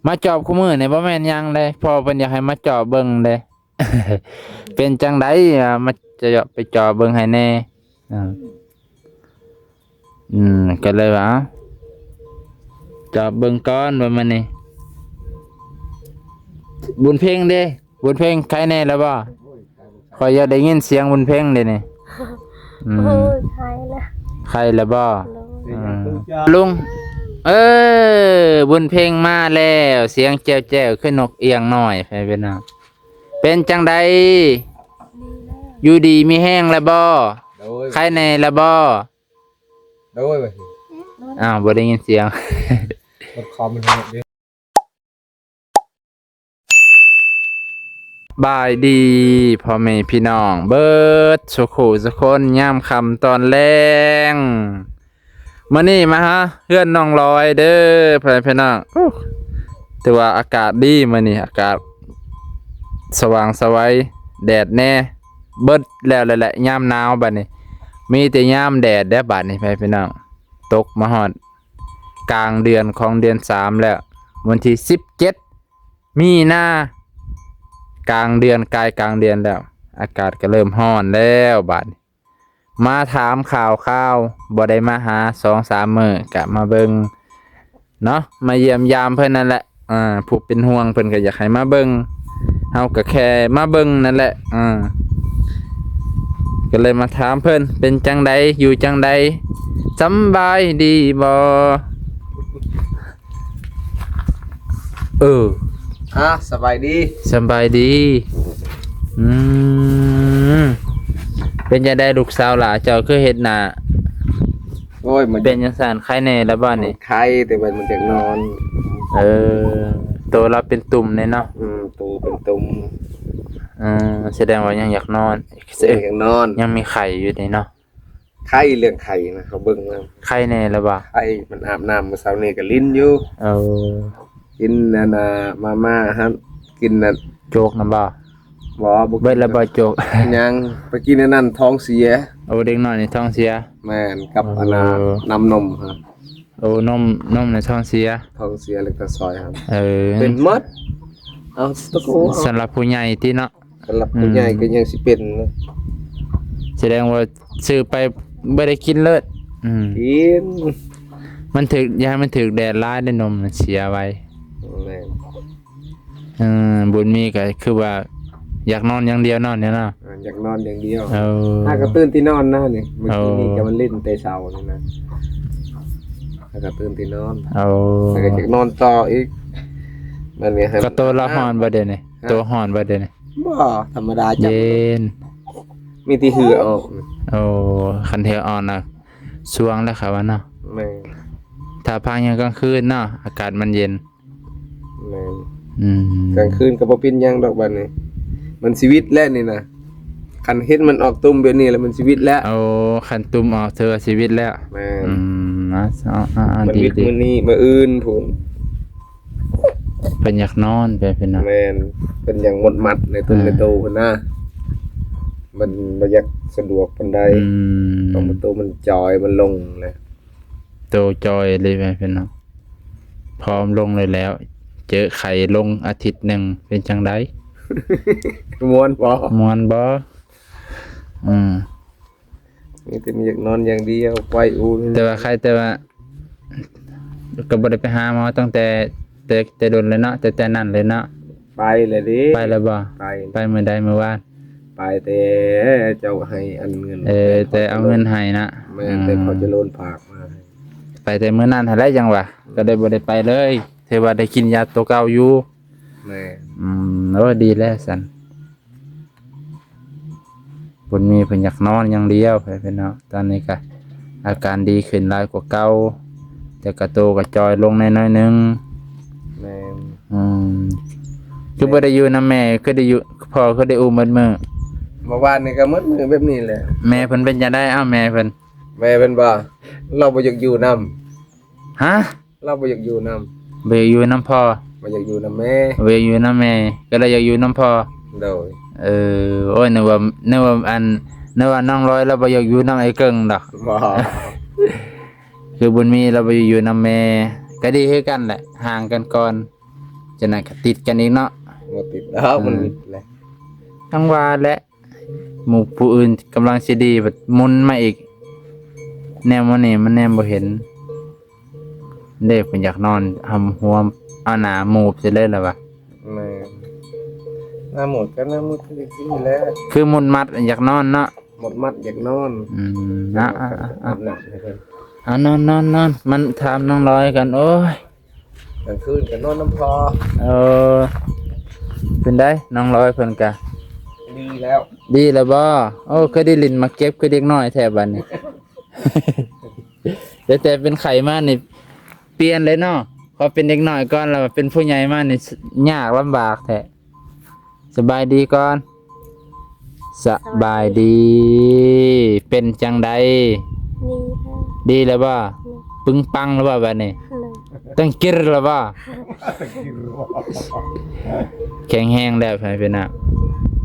มาจอบคู่มือนี่บ่แม่นหยังเลยพ่อเพิ่นอยากให้มาจอบเบิ่งเด้ เป็นจังไดมาจะไปจอบเบิ่งให้แน่อ่าก็เลยว่าเอ้าจอบเบิ่งก่อนว่ามันนี่บุญเพ็งเด้บุญเพ็งใครแน่แล้วบ่ขอยอยากได้ยินเสียงบุญเพ็งเด้นี่อื โอ้ ม ยใครนะ ใครแล้วบ่ โล อืมลุงบุญเพ็งมาแล้วเสียงแจ้วๆขึ้นนกเอียงหน่อยไปเป็นน่ะเป็นจังใด นี่แหละ อยู่ดีมีแห้งแล้วบ่ โดย ใครแน่แล้วบ่ โดยไป อ้าวบ่ได้ยินเสียง กดคอมมันเยอะ บายดีพ่อแม่พี่น้องเบิดสุขุสุคนยามค่ำตอนแลงมื้อนี้มาฮะเฮือนน้องลอยเด้อพ่อแม่พี่น้องอู้แต่ว่าอากาศดีมื้อนี้อากาศสว่างไสวัยแดดแน่เบิดแล้วแหละยามหนาวบัดนี้มีแต่ยามแดดเด้อบัดนี้พ่อแม่พี่น้องตกมาฮอดกลางเดือนของเดือน3แล้ววันที่17มีนากลางเดือนกลายกลางเดือนแล้วอากาศก็เริ่มร้อนแล้วบัดนี้มาถามข่าวบ่ได้มาหา 2-3 มื้อกะมาเบิ่งเนาะมาเยี่ยมยามเพิ่นนั่นแหละผู้เป็นห่วงเพิ่นก็อยากให้มาเบิ่งเฮาก็แค่มาเบิ่งนั่นแหละก็เลยมาถามเพิ่นเป็นจังใดอยู่จังใดสำบายดีบ่สบายดี สำบายดีอืมเป็นจังได๋ลูกสาวหล่ะเจ้าคือเฮ็ดหน้า โอ้ยมัน เป็นจังซั่นไข้แน่แล้วบ่นี่ ไข้แต่มันจะนอน เออตัวเราเป็นตุ่มแน่เนาะ ตูเป็นตุ่ม แสดงว่ายังอยากนอน เสียงนอน ยังมีไข่อยู่นี่เนาะ ไข้เรื่องไข้นะเขาเบิ่งมา ไข้แน่แล้วบ่ ไข้มันอาบน้ำเมื่อเช้านี้ก็ลิ้นอยู่ เออ กินนั่นน่ะมาม่าฮะกินนั่น โจกนำบ่ บ่ เบิดแล้วบ่โจก ยังไปกินอันนั้นท้องเสีย โอ้เด็กน้อยนี่ท้องเสีย แม่นกับอันน่ะน้ำนมครับ โอ้นมในท้องเสีย ท้องเสียเล็กตะซอยครับ เออ เป็นหมดเอาตะโก สำหรับผู้ใหญ่ติเนาะ สำหรับผู้ใหญ่ก็ยังสิเป็นนะ แสดงว่าซื้อไปบ่ได้กินเลิศกิน มันถึกอย่าให้มันถึกแดดร้ายได้นมมันเสียไว้ แม่น บุญมีก็คือว่าอยากนอนอย่างเดียวนอนเนี่ยเนาะ อยากนอนอย่างเดียว เอา ถ้าก็ตื่นที่นอนนะนี่เมื่อกี้นี่ เอา ก็มันเล่นแต่เช้านี่นะถ้าก็ตื่นที่นอน เอา ถ้าก็อยากนอนต่ออีกมันเนี่ย ก็ตัวละหอนบ่เด้นี่ตัวหอนบ่เด้นี่ บ่ธรรมดาจัง เย็น มีที่หือออก โอ้คันเทออนน่ะสวงแล้วครับว่าเนาะ แม่น ถ้าพักยามกลางคืนเนาะอากาศมันเย็น แม่น อืม กลางคืนก็บ่เป็นหยังดอกบัดนี้มันชีวิตแล้วนี่นะคันเฮ็ดมันออกตุ่มแบบนี้แล้วมันชีวิตแล้ว เอาคันตุ้มออกเธอชีวิตแล้ว แม่น มัน ดี วิทย์ ดี มื้อนี้มื้ออื่นพุ่น เป็นอยากนอนเป็นเนาะ แม่นเป็นอย่างหมดมัดในต้นในโตพุ่นนะมันบ่อยากสะดวกปานใด ตรงประตูมันจอยมันลงเลย โตจอยเลยเป็นเนาะพร้อมลงเลยแล้ว เจอไข่ลงอาทิตย์หนึ่งเป็นจังได ม้วนบ่ มวนบ่ นี่แต่มีอยากนอนอย่างเดียวไปอูนี่ แต่ว่าใครแต่ว่าก็บ่ได้ไปหาหมอตั้งแต่โดนเลยเนาะแต่นั้นเลยเนาะ ไปเลยดิ ไปแล้วบ่ ไป ไปมื้อใดมื้อวาน ไปแต่เจ้าให้อันเงิน แต่เอาเงินให้นะ แม่นแต่เขาจะโลนฝากมาให้ ไปแต่มื้อนั้นหั่นแหละจังหวะก็ได้บ่ได้ไปเลยถือว่าได้กินยาตัวเก่าอยู่ แม่ โอ้ดีแล้วสันบุญมีเพิ่นอยากนอนอย่างเดียวไปเพิ่นเนาะตอนนี้ก็อาการดีขึ้นหลายกว่าเก่าแต่กระโตกระจอยลงน้อยๆนึง แม่น คือบ่ได้อยู่นำแม่คือได้อยู่พ่อคือได้อุ้มมื้อมื้อ เมื่อวานนี่ก็หมดมือแบบนี้แหละ แม่เพิ่นเป็นจังได๋อ้าวแม่เพิ่น แม่เป็นบ่เราบ่อยากอยู่นํ ฮะ เราบ่อยากอยู่นํ บ่อยากอยู่นำพ่อ บ่อยากอยู่นํแม่ บ่อยากอยู่นำแม่ก็เลยอยากอยู่นำพ่อ โดย โอ้ยนึกว่าน้องร้อยแล้วบ่อยากอยู่นำไอ้เกิ่งดอก บ่ คือบุญมีเราไปอยู่นำแม่ก็ดีคือกันแหละห่างกันก่อน จะน่ะก็ติดกันอีกเนาะ บ่ติดแล้วมันมิดเลย ทั้งว่าและหมู่ผู้อื่นกำลังสิดีแบบหมุนมาอีก แนวมันนี่มันแนมบ่เห็นเด็กเพิ่นอยากนอนหำหัวเอาหน้าหมูบสิเลยล่ะวะ แม่หน้าหมดก็หน้าหมดคือสิแล้ว คือมุนมัดอยากนอนเนาะ หมดมัดอยากนอน นะ อาบน้ำให้เพิ่น นอนมันถามน้องร้อยกัน โอ้ย กลางคืนก็นอนน้ำพอ เออเป็นได้น้องร้อยเพิ่นกะ ดีแล้ว ดีแล้วบ่โอ้เคยได้ลินมาเก็บคือเด็กน้อยแท้บัดนี้ แต่เป็นไข่มานี่เปลี่ยนเลยเนาะพอเป็นเด็กน้อยก่อนแล้วเป็นผู้ใหญ่มานี่ยากลำบากแท้สบายดีก่อนสบายดี เป็นจังใด นี่ค่ะดีแล้วบ่ปึงปังแล้วบ่บัดนี้ เลย ตั้งกิรแล้วบ่แข็งแรงแล้วไปเป็นน่ะ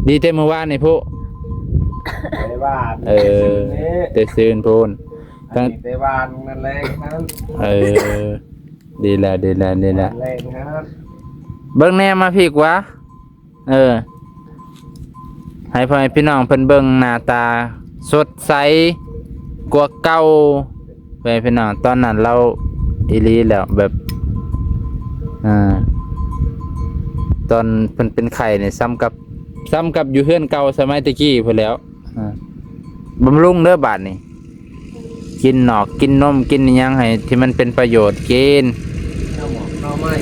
ดีแต่เมื่อวานนี่พุ ไปบ้าน เออแต่ซื่นพูน ตั้งไปบ้านนั่นแหละครับ เออดีแล้ว แรงครับ เบิ่งแน่มาพี่กว่าเออให้พ่อให้พี่น้องเพิ่นเบิ่งหน้าตาสดใสกว่าเก่าไปพี่น้องตอนนั้นเราอีหลีแล้วแบบตอนเพิ่นเป็นไข้นี่ซ้ำกับอยู่เฮือนเก่าสมัยตะกี้พุ่นแล้วบำรุงเด้อบาดนี่กินหนอกกินนมกินอิหยังให้ที่มันเป็นประโยชน์กิน น้ำหมอกน้ำไม้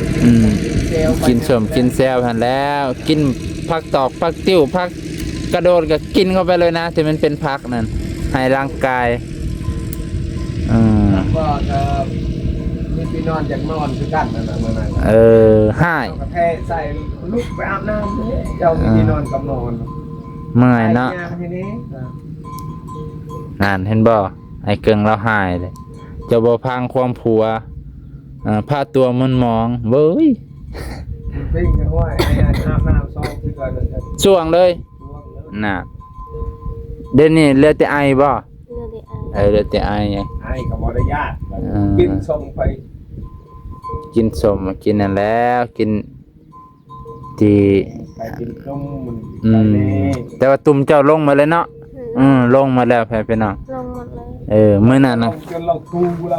เซลล์ กินสมกินแซวหันแล้ว กินผักตอกผักติ้วผักกระโดดก็กินเข้าไปเลยนะที่มันเป็นผักนั่นให้ร่างกายก็มีพี่นอนจากนอนคือกันนั่นน่ะมื้อนั้น ให้ เอากระแทกใส่ลุกไปอาบน้ำเลยเจ้ามีที่นอนกับนอน เมื่อยเนาะ ไอ้ยทีนี้ เห็นบ่ไอ้เกิงเราหายเลยเจะบ่พังความผัวผ้าตัวมันมองเว้ย ปิ้งกันว่าไอ้อาบน้ำซองคือกันนั่นแหละ ช่วงเลย ช่วงแล้ว น่ะเดี๋ยวนี้เหลือแต่ไอบ่ เลือดไอเหลือแต่ไอไง ไอ้กับบริญาต อืม กินส่งไป กินสมกินนั่นแล้วกินที่ ไปกินต้มมัน อื ไป ม นี่ แต่ว่าตุ่มเจ้าลงมาเลยเนาะลงมาแล้วแพ้ไปน้อง ลงหมดเลย มื้อนั้นนะ จนเราตูเรา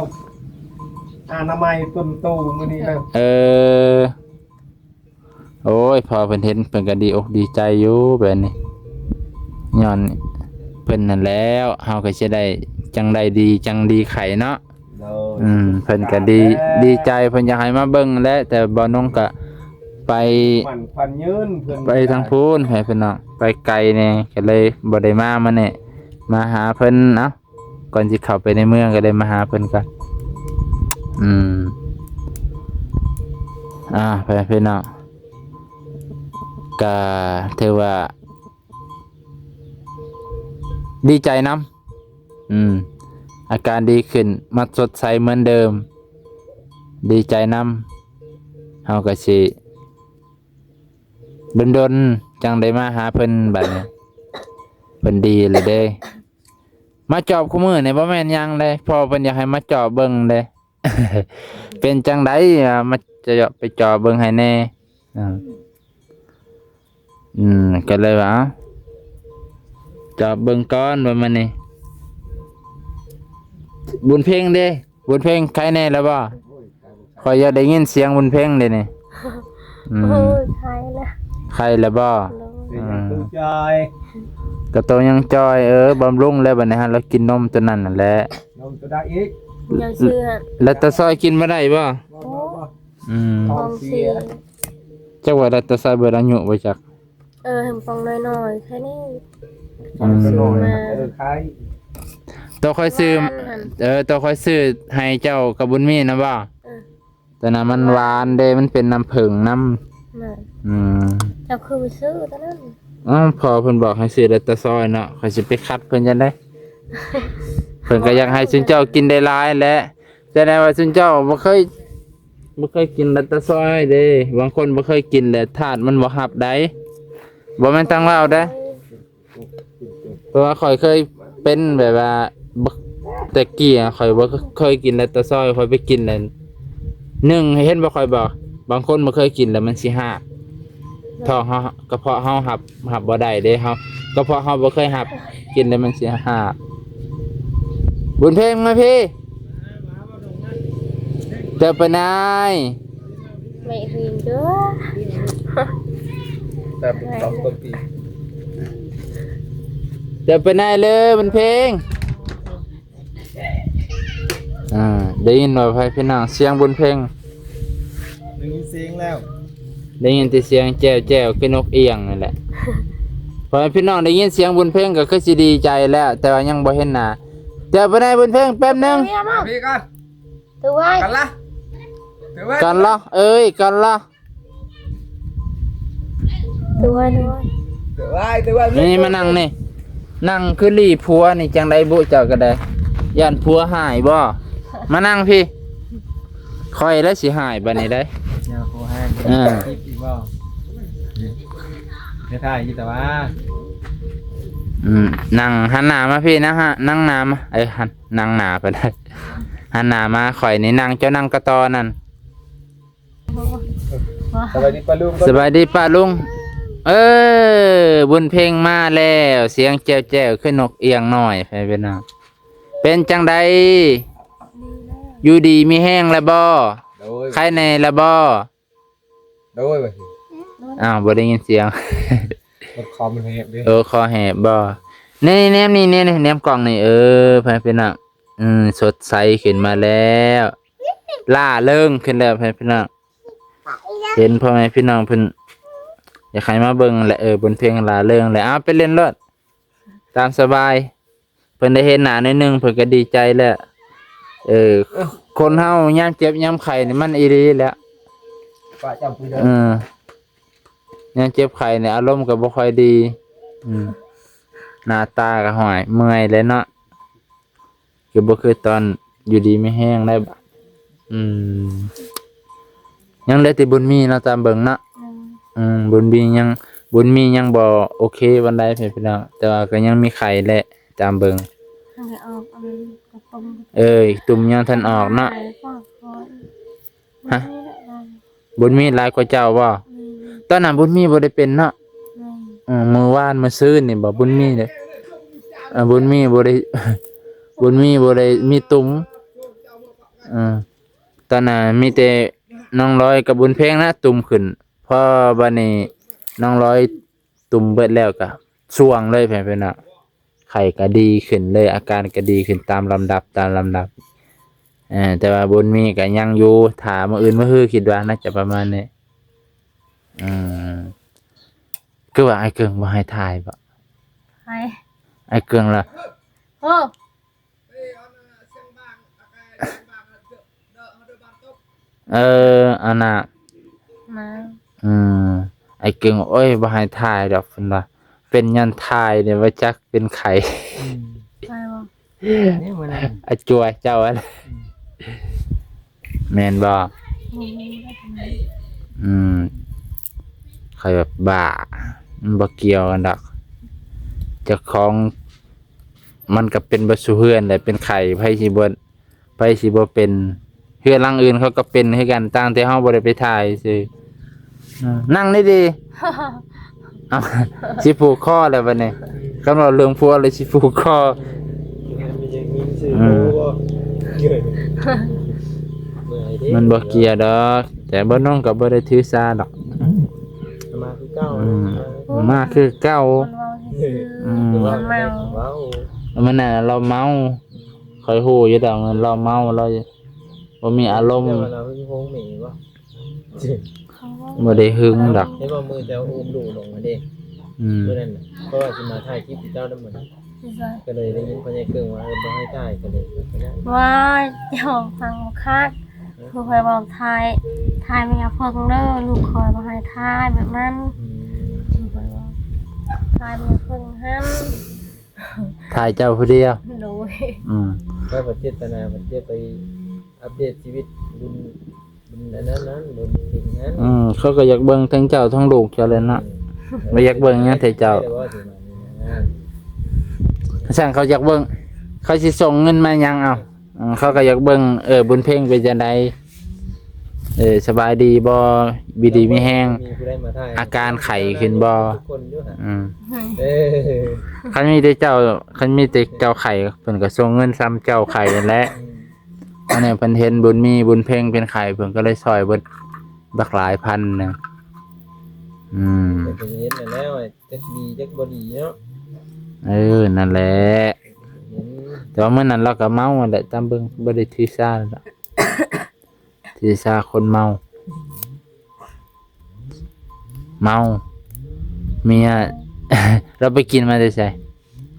อนามัยต้นโตมื้อนี้นะ โอ้ยพอเพิ่นเห็นเพิ่นก็ดีอกดีใจอยู่แบบนี้ย้อนเพิ่นนั่นแล้วเฮาก็สิได้จังได้ดีจังดีไข่เนาะเพิ่นก็ดีใจเพิ่นอยากให้มาเบิ่งแหละแต่บ่น้องก็ไป มันควันยืนเพิ่น ไปทางพูนให้เพิ่นเนาะไปไกลแน่ก็เลยบ่ได้มามื้อนี้มาหาเพิ่นเนาะก่อนสิเข้าไปในเมืองก็ได้มาหาเพิ่นก่อนไปเพิ่นเนาะก็ถือว่าดีใจนำอาการดีขึ้นมาสดใสเหมือนเดิมดีใจนำเฮาก็สิดนจังได้มาหาเพิ่นบัดนี้เพิ่นดีเลยเด้มาจอบคู่มือนี่บ่แม่นหยังเลยพอเพิ่นอยากให้มาจอบเบิ่งเด้ เป็นจังไดมาจะไปจอบเบิ่งให้แน่ก็เลยว่าจอบเบิ่งก่อนว่ามันนี่บุญเพ่งเด้บุญเพ่งใครแน่แล้วบ่ขอยอยากได้ยินเสียงบุญเพ่งเด้นี่ โอ้ยใครนะ ใครแล้วบ่ เสียงตู้จอย ก็โตยังจอยบำรุงแล้วบัดนี้ฮะเรากินนมตัวนั้นนั่นแหละ นมตัวได้อีก เดี๋ยวเชื่อ แล้วตาซอยกินบ่ได้บ่ บ่ ฟองเสีย จักว่าแล้วตาซอยเบิดอายุบ่จัก เห็นฟองน้อยๆแค่นี้ ตัวน้อยใคร ตัวค่อยซื้อตัวค่อยซื้อให้เจ้ากับบุญมีนะบ่ตอนนั้นมันหวานเด้มันเป็นน้ำผึ้งน้ำ น่ะเจ้าคือไปซื้อตอนนั้น พอเพิ่นบอกให้ซื้อแล้วตาซอยเนาะข้อยสิไปคัดเพิ่นจังได๋ เพิ่นก็อยากให้ซุนเจ้ากินได้หลายแหละแต่ในว่าซุนเจ้าบ่เคยกินแล้วตาซอยเด้บางคนบ่เคยกินแหละธาตุมันบ่รับได้บ่แม่นตั้งว่าเอาได้เพราะว่าข่อยเคยเป็นแบบว่าแต่กี้ข่อยบ่เคยกินแล้วตาซอยข่อยไปกินแล้ว1เห็นบ่ข่อยบอก บางคนบ่เคยกินแล้วมันสิหากท้องเฮากระเพาะเฮาหับบ่ได้เด้เฮากระเพาะเฮาบ่เคยหับกินแล้วมันสิหากบุญเพ่งมาพี่เดินไปไหน ไม่เรียนเด้อ แต่ต้องต้นปี เดินไปไหนเลยบุญเพ่งได้ยินว่าพี่น้องเสียงบุญเพ่ง ได้ยินเสียงแล้ว ได้ยินแต่เสียงแจ้วแจ้วคือนกเอียงนั่นแหละพอพี่น้องได้ยินเสียงบุญเพ่งก็คือสิดีใจแล้ว แต่ว่ายังบ่เห็นหน้าเดี๋ยวไปไหนบุญเพ่งแป๊บนึง พี่ก่อน ตัวไว้ กันละถือไว้ กันละเอ้ยกันละ ตัวไว้ตัวไว้ ถือไว้ถือไว้ นี่มานั่งนี่นั่งคือรีผัวนี่จังไดบุเจ้าก็ได้ย่านผัวหายบ่มานั่งพี่คอยแล้วสิหายบัดนี้ได้ ยาโคแห้ง อ่า คลิปอีกบ่ไม่ถ่ายอยู่แต่ว่า นั่งหันหน้ามาพี่นะฮะนั่งหน้ามาหันนั่งหน้าไปได้หันหน้ามาข่อยนี่นั่งเจ้านั่งกระตอนั่น สวัสดีป้าลุง สบายดีป้าลุงบุญเพ่งมาแล้วเสียงแจ้วแจ้วขึ้นนกเอียงหน่อยไปเป็นน้ำเป็นจังใดอยู่ดีมีแห้งแล้วบ่ โดย ใครในแล้วบ่ โดยไป อ้าวบ่ได้ยินเสียง มันคอมมันแหบดิ คอแหบบ่นี่แนมนี่แนมกล่องนี่ไปเป็นน้ำสดใสขึ้นมาแล้วล่าเริงขึ้นแล้วไปเป็นน้ำเห็นพ่อแม่พี่น้องเพิ่นอยากให้มาเบิ่งแหละบนเพลงล่าเริงแหละไปเล่นรถตามสบายเพิ่นได้เห็นหน้าหน่อยหนึงเพิ่นก็ดีใจแล้วคนเฮายามเจ็บยามไข้นี่มันอีหลีแหล้ว ป้าจำปืนได้ ยามเจ็บไข้เนี่ยอารมณ์ก็บ่ค่อยดีหน้าตาก็ห่วยเมื่อยเลยเนาะคือบ่คือตอนอยู่ดีไม่แห้งได้บ่ยังเหลือแต่บุญมีเนาะตามเบิ่งเนาะบุญมียังบ่โอเควันใดเพิ่นพี่น้องแต่ว่าก็ยังมีไข้แหละตามเบิ่ง ทางออกอันกระป๋อง ตุ่มยังทันออกเนาะ ฮะ บุญมีหลายกว่าเจ้าบ่ตอนนั้นบุญมีบ่ได้เป็นเนาะมื้อวานมื้อซื่นนี่บ่บุญมีเด้บุญมีบ่ได้ บุญมีบ่ได้มีตุ่มตอนนั้นมีแต่น้องร้อยกับบุญเพ็งนะตุ่มขึ้นพอบัดนี้น้องร้อยตุ่มเบิดแล้วก็ช่วงเลยแผ่นน่ะไข้ก็ดีขึ้นเลยอาการก็ดีขึ้นตามลำดับแต่ว่าบุญมีก็ยังอยู่ถามมื้ออื่นมื้อฮื้อคิดว่าน่าจะประมาณนี้คือว่าไอ้เกิงบ่ให้ถ่ายบ่ ไป ไอ้เกิงล่ะ โอ้ อันน่ะ มา ไอ้เกิงโอ้ยบ่ให้ถ่ายดอกเพิ่นว่าเป็นยันถ่ายเนี่ยว่าจักเป็นไข้ ไปบ่ นี่มัน ไอ้จวยเจ้าอะไรแม่นบ่ใครแบบบ้ามันบ่เกี่ยวกันดอกเจ้าของมันก็เป็นบ่ซุเฮือนแหละเป็นไข้ไผสิบ่เป็นเฮือนหลังอื่นเขาก็เป็นคือกันต่างแต่เฮาบ่ได้ไปถ่ายซื่อนั่งดีๆเอาสิผูกคอแล้วบัดนี้คำว่าเรื่องผัวเลยสิผูกคอ มันบ่เกี่ยวดอกแต่บ่น้องก็บ่ได้ถือสาดอก มาคือเก้า มาคือเก่า มันว่าคือมันเมา ว้าว มันน่ะเราเมาค่อยฮู้อยู่ดอกเราเมาเราบ่มีอารมณ์ เราเพิ่งโฮงหมีวะ เขาว่า บ่ได้หึงดอก ให้ว่ามือจะอุ้มดูลงมาดิเมื่อนั้นเพราะว่าจะมาถ่ายคลิปเจ้าได้หมด สิใส่ ก็เลยได้ยินพ่อใหญ่เกิงว่าบ่ให้ถ่ายก็เลยก็ได้ ว่าเจ้าฟังคาดคือคอยบอกทายไม่เอาเพิ่งเด้อลูกคอยบ่ให้ทายแบบนั้นคือคอยบอกทายไม่เอาเพิ่งห้าม ถ่ายเจ้าผู้เดียว โดย ก็ประเทศนาประเทศไปอัปเดตชีวิตบุญนั้นบุญสิ่งนั้น เขาก็อยากเบิ่งทั้งเจ้าทั้งลูกเจ้าเลยเนาะบ่อยากเบิ่งหยังแต่เจ้าสั่งเขาอยากเบิ่งเขาสิส่งเงินมาหยังเอาเขาก็อยากเบิ่งบุญเพ่งเป็นจังได สบายดีบ่บีดีมีแห้ง มีผู้ใดมาถ่าย อาการไข้ขึ้นบ่ ทุกคนอยู่ฮะ อืม เออ คันมีแต่เจ้าไข่เพิ่นก็ส่งเงินซ้ำเจ้าไข่นั่นแหละอันนี้เพิ่นเห็นบุญมีบุญเพ่งเป็นไข่เพิ่นก็เลยซอยเบิดบักหลายพันนะอืม แต่ก็เห็นนั่นแล้วจักดีจักบ่ดีเนาะ นั่นแหละ เห็น แต่ว่าเมื่อนั้นเราก็เมาแหละตามเบิ่งบ่ได้ถือซาแล้วล่ะ ถือซาคนเมา เมาเมีย เราไปกินมาได้ใช่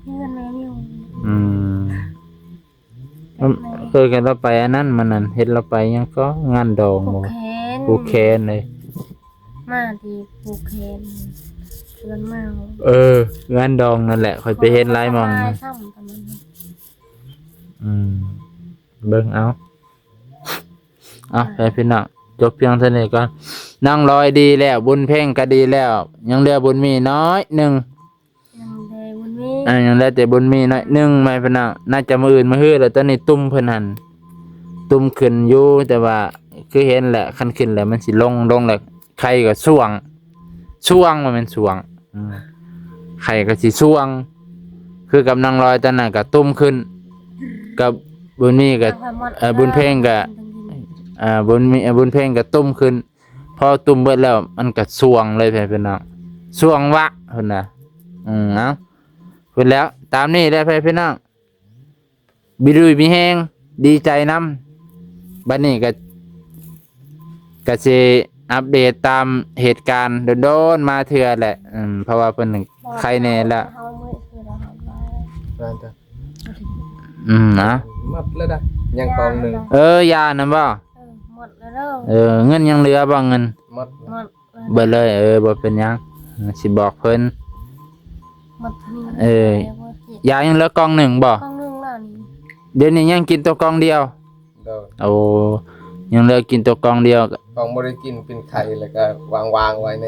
เพื่อนแม่อยู่ อืมเคยกันเราไปอันนั้นมันนั่นเฮ็ดเราไปยังก็งานดอง ผู บ่ กแขน ผูกแขนเลย มาดีผูกแขนเพื่อนเมาง านดองนั่นแหละค่อยไปเฮ็ดหลายหม่อง สบ นะ ซ้ำตอนนั้น อืมเบิ่งเอาไปพี่น้องจบเพียงเท่านี้ก่อนนั่งรอยดีแล้วบุญเพ่งก็ดีแล้ว ยังเหลือบุญมีน้อยหนึง ยังได้บุญมี ยังเหลือแต่บุญมีน้อยหนึงไม่พี่น้องน่าจะมื้ออื่นมื้อฮื้อแล้วตอนนี้ตุ้มเพิ่นหั่นตุ้มขึ้นอยู่แต่ว่าคือเห็นแหละคันขึ้นแล้วมันสิลงแล้วไข่ก็ส่วงว่ามันส่วงไข่ก็สิส่วง คือกับนางลอยตอนนั้นก็ตุ้มขึ้น กับบุญมีก็บุญเพ่งก็บุญเพ่งก็ตุ้มขึ้นพอตุ้มเบิดแล้วมันก็ส่วงเลยพี่น้องส่วงวะเพิ่นน่ะเนาะเพิ่นแล้วตามนี้ได้พี่น้องบิดุยมีแฮงดีใจนำบัดนี้ก็สิอัปเดตตามเหตุการณ์โดนๆมาเทื่อแหละเพราะว่าเพิ่นใครแน่ละ เฮามื้อคือเราเฮาไว้ ร้านจ้ะ นะ มัดแล้วได้ยังกองหนึง ยานั่นบ่ หมดแล้วเด้อ เงินยังเหลือบ่เงิน มัด หมด เบิดเลยบ่เป็นหยังสิบอกเพิ่น หมดนี่ ยายังเหลือกล่องหนึ่งบ่ กล่องนึงแล้วนี่ เดี๋ยวนี้ยังกินตัวกล่องเดียว เด้อ โอ้ยังเหลือกินตัวกล่องเดียว กองบ่ได้กินเป็นไข่แล้วก็วางไว้ใน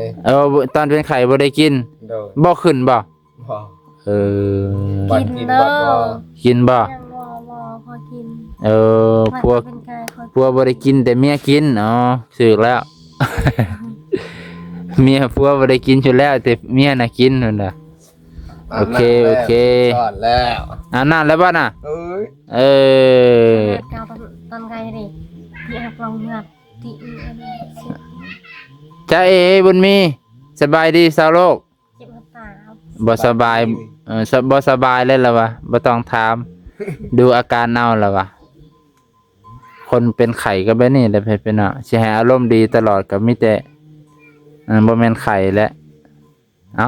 ตอนเป็นไข่บ่ได้กิน เด้อ บ่ขึ้นบ่ บ่ อ บัดกินบัดบ่ กินบ่ ยังรอพอกิน พวก เป็นกายคอย ผัวบ่ได้กินแต่เมียกินสึกแล้ว เมียผัวบ่ได้กินอยู่แล้วแต่เมียน่ะกินนั่นน่ะ โอเค สอนแล้ว อาบน้ำแล้วบ่น่ะ เอ้ย เออ เกาตอนไกลดิที่หักลองเงือกที่สิ จ้าเอบุญมีสบายดีสาวโลก เจ็บหัวตาครับ บ่สบายบ่สบายเลยล่ะวะบ่ต้องถาม ดูอาการเน่าแล้ววะคนเป็นไข้ก็แบบนี้แหละเพิ่นเนาะสิให้อารมณ์ดีตลอดก็มีแต่บ่แม่นไข้แหละเอ้า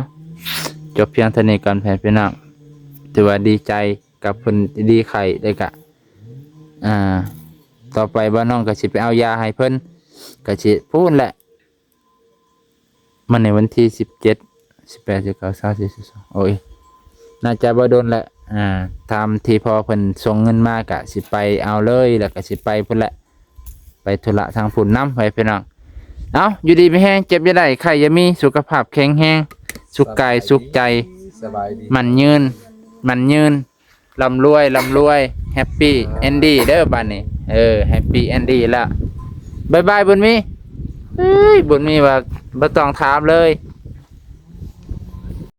จบเพียงเท่านี้ก่อนเพิ่นเนาะถือว่าดีใจกับเพิ่นดีไข้ได้กะต่อไปบ่น้องก็สิไปเอายาให้เพิ่นก็สิพูดแหละมันในวันที่17 18 19 20 22โอ้ยน่าจะบ่โดนแหละทำที่พอเพิ่นส่งเงินมากะสิไปเอาเลยแล้วก็สิไปพุ่นแหละไปธุระทางพุ่นน้ำไปพี่น้องเอาอยู่ดีไม่แห้งเจ็บอย่าได้ไข้อย่ามีสุขภาพแข็งแรงสุขกายสุขใจ สบายดี มันยืนร่ำรวยแฮปปี้เอนดี้เด้อบัดนี้แฮปปี้เอนดี้ละบ๊ายบายบุญมีบุญมีว่าบ่ต้องถามเลย